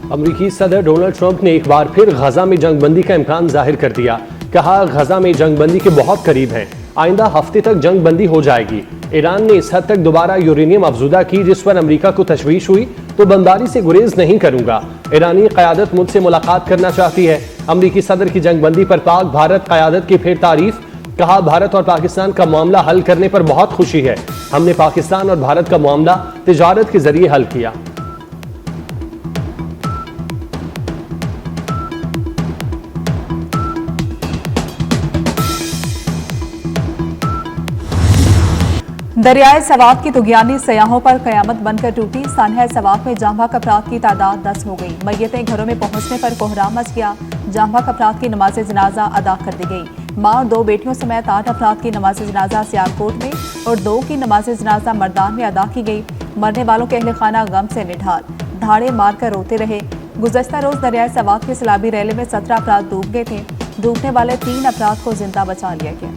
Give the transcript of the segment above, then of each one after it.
अमरीकी सदर Donald Trump ने एक बार फिर गजा में जंगबंदी का इम्कान जाहिर कर दिया। कहा, गजा में जंगबंदी के बहुत करीब हैं, आइंदा हफ्ते तक जंगबंदी हो जाएगी। ईरान ने इस हद तक दोबारा यूरेनियम अफजुदा की जिस पर अमेरिका को तशवीश हुई तो बमबारी से गुरेज नहीं करूंगा। ईरानी क़यादत मुझसे मुलाकात करना चाहती है। अमरीकी सदर की जंगबंदी पर पाक भारत क़यादत की फिर तारीफ। कहा, भारत और पाकिस्तान का मामला हल करने पर बहुत खुशी है। हमने पाकिस्तान और भारत का मामला तिजारत के जरिए हल किया। दरियाए सवात की तुगयानी सयाहों पर कयामत बनकर टूटी। सानहा सवात में जाम भाग अफराद की तादाद 10 हो गई। मैयतें घरों में पहुंचने पर कोहराम मच गया। जाम भाग अफराद की नमाज जनाजा अदा कर दी गई। मां और 2 बेटियों समेत 8 अफराद की नमाज जनाजा सियालकोट में और 2 की नमाज जनाजा मर्दान में अदा की गई। मरने वालों के अहले खाना गम से निढाल, धाड़े मारकर रोते रहे। गुज़श्ता रोज दरियाए सवात के सैलाबी रैले में 17 अफराद डूब गए थे। डूबने वाले 3 अफराद को जिंदा बचा लिया गया।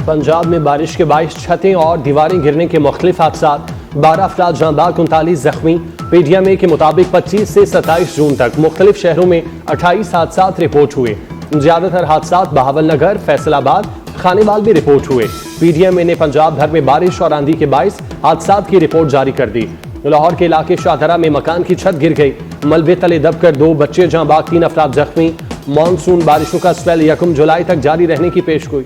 पंजाब में बारिश के 22 छतें और दीवारें गिरने के मुख्तलिफ हादसात, 12 अफराद जाँ बाग, 39 जख्मी। पीडीएमए के मुताबिक 25 से 27 जून तक मुख्तलिफ शहरों में 28 हादसात रिपोर्ट हुए। ज्यादातर हादसात बहावलनगर, फैसलाबाद, खानेवाल में रिपोर्ट हुए। पीडीएमए ने पंजाब भर में बारिश और आंधी के 22 हादसात की रिपोर्ट जारी कर दी। लाहौर के इलाके शाहदरा में मकान की छत गिर गई। मलबे तले दबकर 2 बच्चे जाँ बाग, 3 अफराद जख्मी। मानसून बारिशों का स्पेल 1 जुलाई तक जारी रहने की पेशगोई।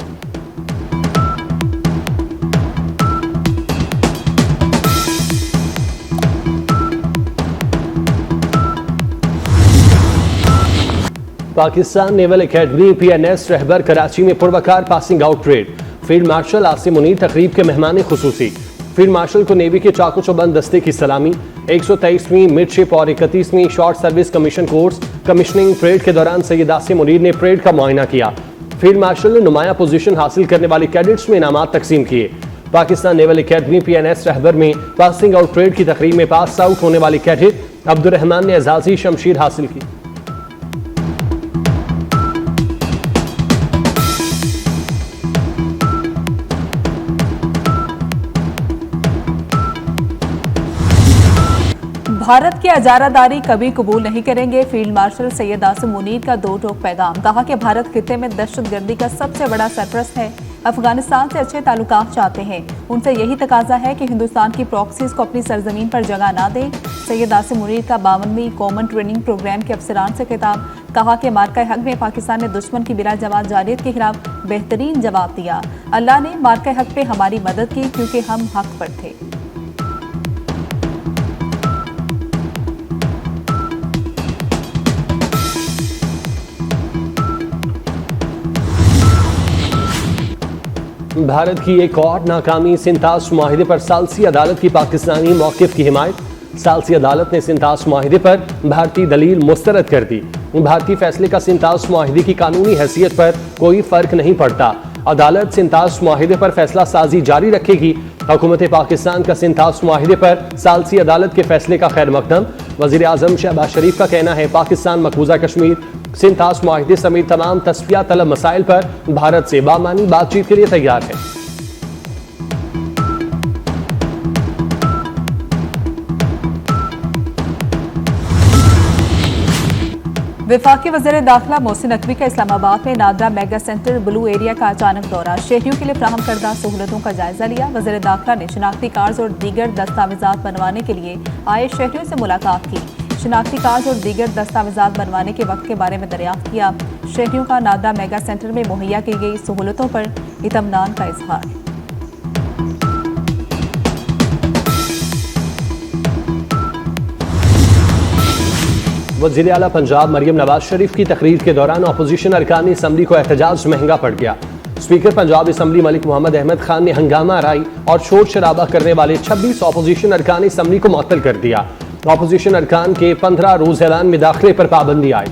Pakistan naval academy PNS Rahbar Karachi में पुरवकार passing out parade. Field marshal Asim Munir तकरीब के मेहमान खुसूसी। फील्ड मार्शल को नेवी के चाको चौबंद दस्ते की सलामी। 123वीं मिडशिप और 31वीं short service commission course commissioning parade के दौरान सैयद आसिम मुनीर ने परेड का मुआयना किया। फील्ड मार्शल ने नुमाया पोजीशन हासिल करने वाले कैडेट्स में इनामात तकसीम किए। पाकिस्तान नेवल एकेडमी PNS रहबर में पासिंग आउट परेड की तकरीब में पास आउट होने वाले कैडेट अब्दुर्रहमान ने एजाजी शमशीर हासिल की। भारत की अजारादारी कभी कबूल नहीं करेंगे। फील्ड मार्शल सैयद आसिम मुनीर का 2 टोक पैगाम। कहा कि भारत खित्ते में दहशतगर्दी का सबसे बड़ा सरपरस्त है। अफगानिस्तान से अच्छे ताल्लुकात चाहते हैं। उनसे यही तकाजा है कि हिंदुस्तान की प्रॉक्सीज को अपनी सरजमीन पर जगह ना दें। सैयद आसिम मुनीर का 52वीं कॉमन ट्रेनिंग प्रोग्राम के अफसरान से खिताब। कहा कि मार्का हक में पाकिस्तान ने दुश्मन की बिला जवाब जारियत के खिलाफ बेहतरीन जवाब दिया। अल्लाह ने मार्का हक पे हमारी मदद की क्योंकि हम हक पर थे। भारत की एक और नाकामी। सिंतास मुआहिदे पर सालसी अदालत की पाकिस्तानी मौक़िफ़ की हिमायत। सालसी अदालत ने सिंतास मुआहिदे पर भारतीय दलील मुस्तरद कर दी। भारतीय फैसले का सिंतास मुआहिदे की कानूनी हैसियत पर कोई फर्क नहीं पड़ता। अदालत सिंतास मुआहिदे पर फैसला साजी जारी रखेगी। हुकूमत पाकिस्तान का सिंतास मुआहिदे पर सालसी अदालत के फैसले का खैर मकदम। वज़ीर आज़म शहबाज शरीफ का कहना है, पाकिस्तान मकबूजा कश्मीर सिंतास मुआहिदे समेत तमाम तस्फिया तलब मसाइल पर भारत से बामानी बातचीत के लिए तैयार है। वफाकी वज़ीर दाखिला मोहसिन नकवी का इस्लामाबाद में NADRA mega centre blue area का अचानक दौरा। शहरियों के लिए फ्राहम करदा सहूलतों का जायजा लिया। वज़ीर दाखिला ने शनाख्ती कार्ड और दीगर दस्तावेजात बनवाने के लिए आए शहरियों से मुलाकात की। शनाख्ती कार्ड और दीगर दस्तावेजात बनवाने के वक्त के बारे में दरियाफ्त किया। शहरियों का नादरा मेगा सेंटर में मुहैया की गई सहूलतों पर इत्मीनान का इजहार। वज़ीर आला पंजाब मरियम नवाज शरीफ की तकरीर के दौरान अपोजिशन अरकान असम्बली को एहतजाज महंगा पड़ गया। स्पीकर पंजाब असम्बली मलिक मोहम्मद अहमद खान ने हंगामा आराई और शोर शराबा करने वाले 26 अपोजिशन अरकान असम्बली को मुअत्तल कर दिया। अपोजिशन अरकान के 15 रोज ऐलान में दाखिले पर पाबंदी आई।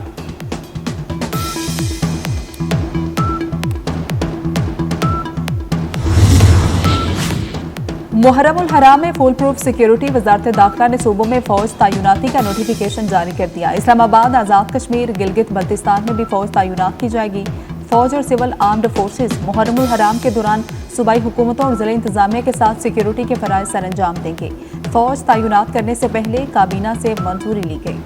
मुहर्रमुल हराम में फुल प्रूफ सिक्योरिटी। वजारत दाखिला ने सूबों में फौज तैनाती का नोटिफिकेशन जारी कर दिया। इस्लामाबाद, आज़ाद कश्मीर, गिलगित बल्तिस्तान में भी फौज तैनात की जाएगी। फौज और सिविल आर्म्ड फोर्सेज मुहर्रमुल हराम के दौरान सूबाई हुकूमतों और जिला इंतजामिया के साथ सिक्योरिटी के फराइज सर अंजाम देंगे। फौज तैनात करने से पहले काबीना से मंजूरी ली गई।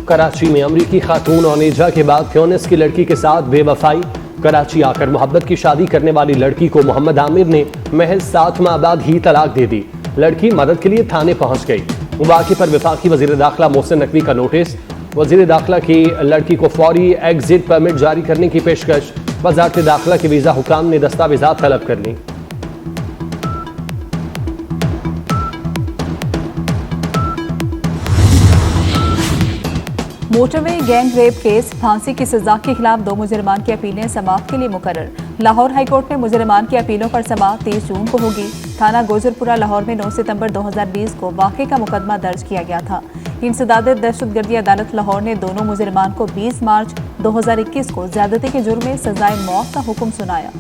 कराची में अमरीकी खातून ओनेजा के बाद फ्योनिस की लड़की के साथ बेवफाई। कराची आकर मोहब्बत की शादी करने वाली लड़की को मोहम्मद आमिर ने महज 7 माह बाद ही तलाक दे दी। लड़की मदद के लिए थाने पहुंच गई। वाक़े पर वफाकी वज़ीर दाखिला मोहसिन नकवी का नोटिस। वज़ीर दाखिला की लड़की को फौरी एग्जिट परमिट जारी करने की पेशकश। वज़ारत दाखिला के वीज़ा हुकाम ने दस्तावेज़ात तलब कर ली। मोटरवे गैंग रेप केस, फांसी की सजा के खिलाफ 2 मुजरिमान की अपीलें समाअत के लिए मुकर्रर। लाहौर हाईकोर्ट में मुजरिमान की अपीलों पर समाअत 30 जून को होगी। थाना गोजरपुरा लाहौर में 9 सितंबर 2020 को वाक़े का मुकदमा दर्ज किया गया था। इंसदाद दहशतगर्दी अदालत लाहौर ने दोनों मुजरिमान को 20 मार्च 2021 को ज्यादती के जुर्म में सजाए मौत का हुक्म सुनाया।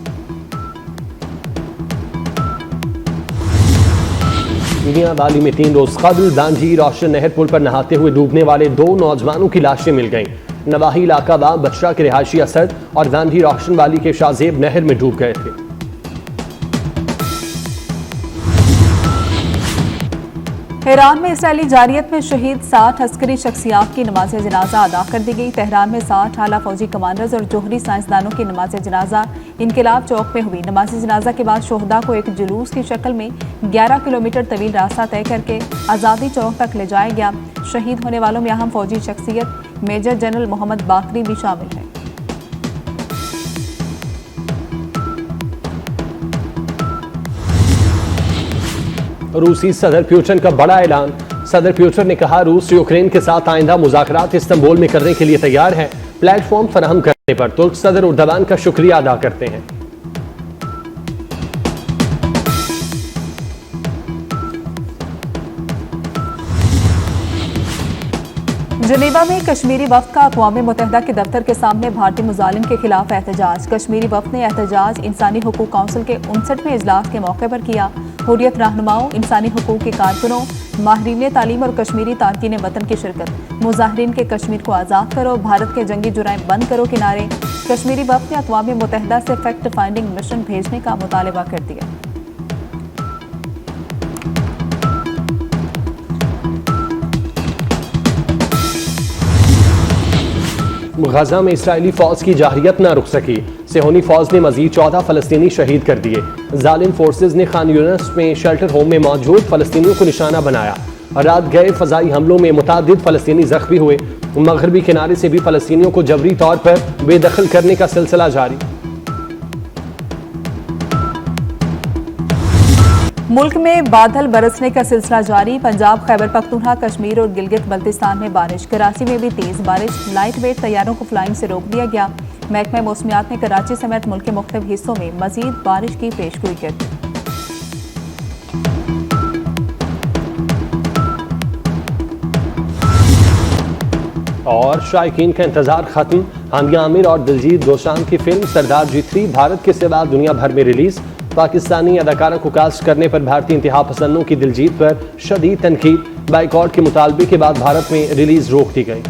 मियां वाली में 3 रोज कबल दांजी रोशन नहर पुल पर नहाते हुए डूबने वाले 2 नौजवानों की लाशें मिल गईं। नवाही इलाका वाम बशरा के रिहायशी असद और दांजी रोशन वाली के शाहजेब नहर में डूब गए थे। तेहरान में इसराइली जारियत में शहीद 60 अस्करी शख्सियात की नमाज जनाजा अदा कर दी गई। तेहरान में 60 आला फौजी कमांडर्स और जोहरी साइंसदानों की नमाज जनाजा इनकलाब चौक में हुई। नमाज जनाजा के बाद शोहदा को एक जुलूस की शक्ल में 11 किलोमीटर तवील रास्ता तय करके आज़ादी चौक तक ले जाया गया। शहीद होने वालों में अहम फौजी शख्सियत मेजर जनरल मोहम्मद बाकरी भी शामिल है। रूसी सदर पुतिन का बड़ा ऐलान। सदर पुतिन ने कहा, रूस यूक्रेन के साथ आइंदा मुज़ाकरात इस्तांबुल में करने के लिए तैयार है। प्लेटफॉर्म फराहम करने पर तुर्क सदर उर्दवान का शुक्रिया अदा करते हैं। जनेवा में कश्मीरी वफ्द का अक़वाम मुत्तहिदा के दफ्तर के सामने भारतीय मुजालिम के खिलाफ एहतजाज। कश्मीरी वफ्द ने एहतजाज इंसानी हकूक़ काउंसिल के 59वें इजलास के मौके पर किया। हुर्रियत रहनुमाओं, इंसानी हकूक़ के कारकुनों, माहिरीन तालीम और कश्मीरी तारकीन वतन की शिरकत। मुजाहिरीन के कश्मीर को आज़ाद करो, भारत के जंगी जुराइम बंद करो के नारे। कश्मीरी वफ्द ने अक़वाम मुत्तहिदा से फैक्ट फाइंडिंग मिशन भेजने का मुतालबा कर दिया। गजा में इस्राएली फौज की जाहिरियत न रुक सकी। सेहोनी फौज ने मजीद 14 फलस्तीनी शहीद कर दिए। जालिम फोर्सेज ने खान यूनिस में शेल्टर होम में मौजूद फलस्तीनियों को निशाना बनाया। रात गए फजाई हमलों में मुतादिद फलस्तीनी जख्मी हुए। मगरबी किनारे से भी फलस्तीनियों को जबरी तौर पर बेदखल करने का सिलसिला जारी। मुल्क में बादल बरसने का सिलसिला जारी। पंजाब, खैबर पख्तूनख्वा, कश्मीर और गिलगित बल्तिस्तान में बारिश। कराची में भी तेज बारिश। लाइट वेट तैयारों को फ्लाइंग से रोक दिया गया। महकमा मौसमियात ने कराची समेत मुल्क के मुख्तलिफ हिस्सों में मजीद बारिश की पेशगोई कर दी। और शायकीन का इंतजार खत्म। हानिया आमिर और दिलजीत दोसांझ की फिल्म सरदार जी 3 भारत के सिवा दुनिया भर में रिलीज। पाकिस्तानी अदाकारा को कास्ट करने पर भारतीय इंतहा पसंदों की दिलजीत पर शदीद तनकीद। बाइकॉट के मुतालबे के बाद भारत में रिलीज रोक दी गई।